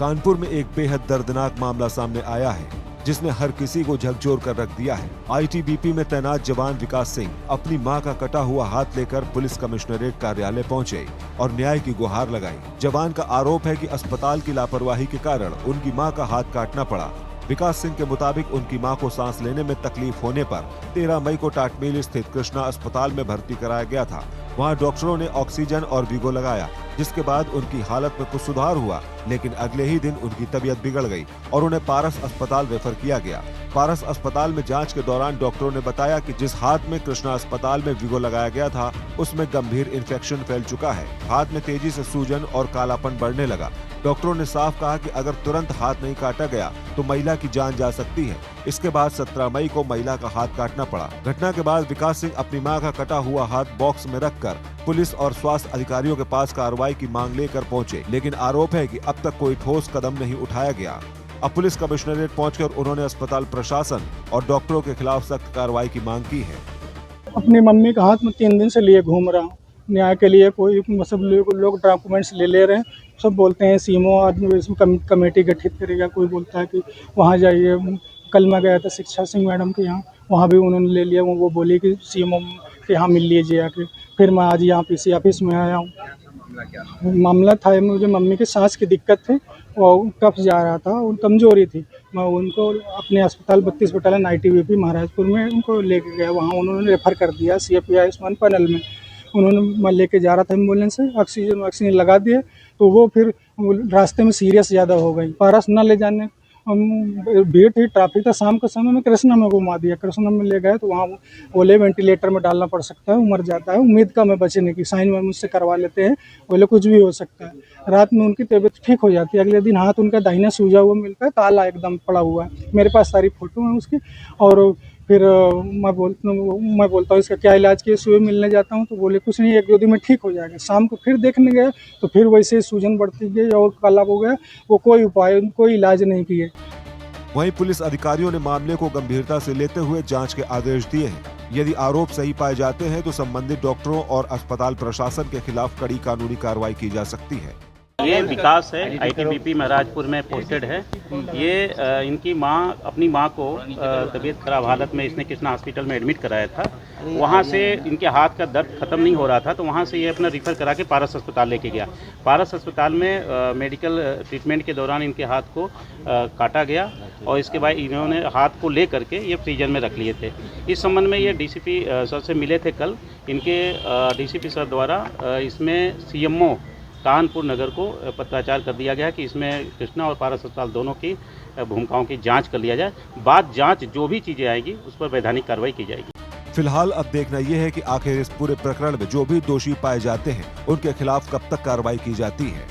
कानपुर में एक बेहद दर्दनाक मामला सामने आया है जिसने हर किसी को झकझोर कर रख दिया है। आईटीबीपी में तैनात जवान विकास सिंह अपनी मां का कटा हुआ हाथ लेकर पुलिस कमिश्नरेट कार्यालय पहुंचे और न्याय की गुहार लगाई। जवान का आरोप है कि अस्पताल की लापरवाही के कारण उनकी मां का हाथ काटना पड़ा। विकास सिंह के मुताबिक उनकी मां को सांस लेने में तकलीफ होने पर 13 मई को टाटमेल स्थित कृष्णा अस्पताल में भर्ती कराया गया था। वहां डॉक्टरों ने ऑक्सीजन और वीगो लगाया, जिसके बाद उनकी हालत में कुछ सुधार हुआ, लेकिन अगले ही दिन उनकी तबीयत बिगड़ गई और उन्हें पारस अस्पताल रेफर किया गया। पारस अस्पताल में जांच के दौरान डॉक्टरों ने बताया कि जिस हाथ में कृष्णा अस्पताल में वीगो लगाया गया था उसमें गंभीर इन्फेक्शन फैल चुका है। हाथ में तेजी से सूजन और कालापन बढ़ने लगा। डॉक्टरों ने साफ कहा कि अगर तुरंत हाथ नहीं काटा गया तो महिला की जान जा सकती है। इसके बाद 17 मई को महिला का हाथ काटना पड़ा। घटना के बाद विकास सिंह अपनी मां का कटा हुआ हाथ बॉक्स में रखकर पुलिस और स्वास्थ्य अधिकारियों के पास कार्रवाई की मांग लेकर पहुंचे, लेकिन आरोप है कि अब तक कोई ठोस कदम नहीं उठाया गया। अब पुलिस कमिश्नरेट पहुंचकर उन्होंने अस्पताल प्रशासन और डॉक्टरों के खिलाफ सख्त कार्रवाई की मांग की है। अपनी मम्मी का हाथ में 3 दिन से लिए घूम रहा हूँ न्याय के लिए। कोई सब लोग डॉक्यूमेंट्स ले रहे हैं। सब बोलते हैं सीमो आदमी इसमें कमेटी गठित करेगा, कोई बोलता है कि वहाँ जाइए। कल मैं गया था शिक्षा सिंह मैडम के यहाँ, वहाँ भी उन्होंने ले लिया। वो बोली कि सीमो के यहाँ मिल लीजिए आके। फिर मैं आज यहाँ पीसी ऑफिस में आया हूँ। मामला था मुझे मम्मी की सांस की दिक्कत थी, वो कफ जा रहा था और कमजोरी थी। मैं उनको अपने अस्पताल 32 बटालियन आईटीबीपी महाराजपुर में उनको लेके गया। वहाँ उन्होंने रेफर कर दिया CFP आयुष्मान पैनल में। उन्होंने मैं लेके जा रहा था एम्बुलेंस से, ऑक्सीजन लगा दिए तो वो फिर रास्ते में सीरियस ज़्यादा हो गई। पारस न ले जाने भीड़ थी, ट्रैफिक था, शाम के समय में कृष्णा में घुमा दिया। कृष्णा में ले गए तो वहाँ बोले वेंटिलेटर में डालना पड़ सकता है, मर जाता है। उम्मीद कम है बचने की, साइन में मुझसे करवा लेते हैं, बोले कुछ भी हो सकता है। रात में उनकी तबीयत ठीक हो जाती है। अगले दिन हाथ उनका दाहिना सूजा हुआ मिलता है, काला एकदम पड़ा हुआ है। मेरे पास सारी फोटो है उसकी। और फिर मैं बोलता हूँ इसका क्या इलाज किया, सुबह मिलने जाता हूँ तो बोले कुछ नहीं, 1-2 दिन में ठीक हो जाएगा। शाम को फिर देखने गए तो फिर वैसे ही सूजन बढ़ती गई और काला हो गया। वो कोई उपाय, कोई इलाज नहीं किए। वहीं पुलिस अधिकारियों ने मामले को गंभीरता से लेते हुए जांच के आदेश दिए हैं। यदि आरोप सही पाए जाते हैं तो संबंधित डॉक्टरों और अस्पताल प्रशासन के खिलाफ कड़ी कानूनी कार्रवाई की जा सकती है। ये विकास है, आईटीबीपी महाराजपुर में पोस्टेड है। ये इनकी माँ, अपनी माँ को तबीयत खराब हालत में इसने कृष्णा हॉस्पिटल में एडमिट कराया था। वहाँ से इनके हाथ का दर्द खत्म नहीं हो रहा था तो वहाँ से ये अपना रिफ़र करा के पारस अस्पताल लेके गया। पारस अस्पताल में मेडिकल ट्रीटमेंट के दौरान इनके हाथ को काटा गया और इसके बाद इन्होंने हाथ को ले करके ये फ्रीजर में रख लिए थे। इस संबंध में ये डीसीपी सर से मिले थे कल। इनके डीसीपी सर द्वारा इसमें CMO कानपुर नगर को पत्राचार कर दिया गया कि इसमें कृष्णा और पारस अस्पताल दोनों की भूमिकाओं की जांच कर लिया जाए। बाद जांच जो भी चीज़ें आएगी उस पर वैधानिक कार्रवाई की जाएगी। फिलहाल अब देखना यह है कि आखिर इस पूरे प्रकरण में जो भी दोषी पाए जाते हैं उनके खिलाफ कब तक कार्रवाई की जाती है।